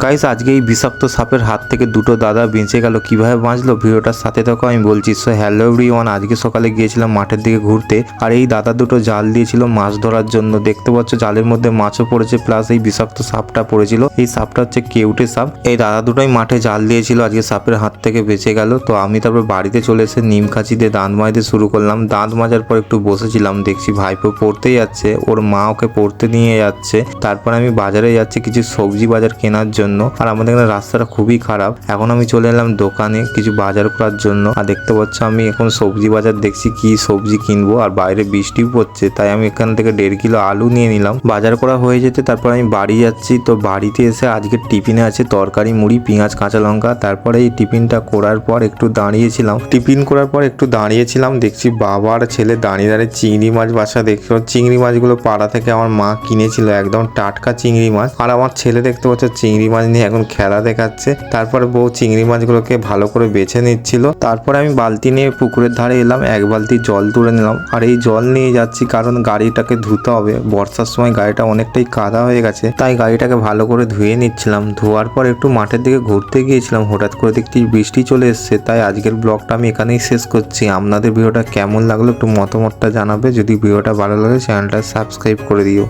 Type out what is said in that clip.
Guys আজকে এই বিষাক্ত সাপের হাত থেকে দুটো দাদা বেঁচে গেল, কিভাবে বাঁচলো ভিডিওটার সাথে থাকো আমি বলছি। সো হ্যালো এভরিওয়ান, আজকে সকালে গিয়েছিলাম মাঠের দিকে ঘুরতে, আর এই দাদা দুটো জাল দিয়েছিল মাছ ধরার জন্য। দেখতে পাচ্ছ জালের মধ্যে মাছও পড়েছে, প্লাস এই বিষাক্ত সাপটা পড়েছিল। এই সাপটা হচ্ছে কেউটে সাপ। এই দাদা দুটোই মাঠে জাল দিয়েছিল, আজকে সাপের হাত থেকে বেঁচে গেল। তো আমি তারপর বাড়িতে চলে এসে নিম কাঁচি দিয়ে দাঁত মাজতে শুরু করলাম। দাঁত মাজার পর একটু বসেছিলাম, দেখছি ভাইপো পড়তে যাচ্ছে, ওর মা ওকে পড়তে নিয়ে যাচ্ছে। তারপর আমি বাজারে যাচ্ছি কিছু সবজি বাজার কেনার জন্য। আর আমাদের এখানে রাস্তাটা খুবই খারাপ। এখন আমি চলে এলাম দোকানে কিছু বাজার করার জন্য। আর দেখতে পাচ্ছ আমি এখন সবজি বাজার দেখছি কি সবজি কিনবো, আর বাইরে বৃষ্টিও পড়ছে, তাই আমি এখান থেকে 1.5 কিলো আলু নিয়ে নিলাম। বাজার করা হয়ে যেতে তারপর আমি বাড়ি যাচ্ছি। তো বাড়িতে এসে আজকে টিফিনে আছে তরকারি, মুড়ি, পেঁয়াজ, কাঁচা লঙ্কা। তারপরে এই টিফিনটা করার পর একটু দাঁড়িয়েছিলাম। দেখছি বাবা আর ছেলে দাঁড়িয়ে চিংড়ি মাছ বাসা দেখছো। চিংড়ি মাছগুলো পাড়া থেকে আমার মা কিনেছিল, একদম টাটকা চিংড়ি মাছ। আর আমার ছেলে দেখতে পাচ্ছ চিংড়ি মাছ নিয়ে এখন খেলা দেখাচ্ছে। তারপরে বউ চিংড়ি মাছগুলোকে ভালো করে বেছে নিচ্ছিল। তারপরে আমি বালতি নিয়ে পুকুরের ধারে এলাম, 1 বালতি জল তুলে নিলাম। আর এই জল নিয়ে যাচ্ছি কারণ গাড়িটাকে ধুতে হবে। বর্ষার সময় গাড়িটা অনেকটাই কাদা হয়ে গেছে, তাই গাড়িটাকে ভালো করে ধুয়ে নিচ্ছিলাম। ধোয়ার পর একটু মাঠের দিকে ঘুরতে গিয়েছিলাম, হঠাৎ করে দেখছি বৃষ্টি চলে এসছে। তাই আজকের ব্লগটা আমি এখানেই শেষ করছি। আপনাদের ভিডিওটা কেমন লাগলো একটু মতামতটা জানাবে। যদি ভিডিওটা ভালো লাগে চ্যানেলটা সাবস্ক্রাইব করে দিও।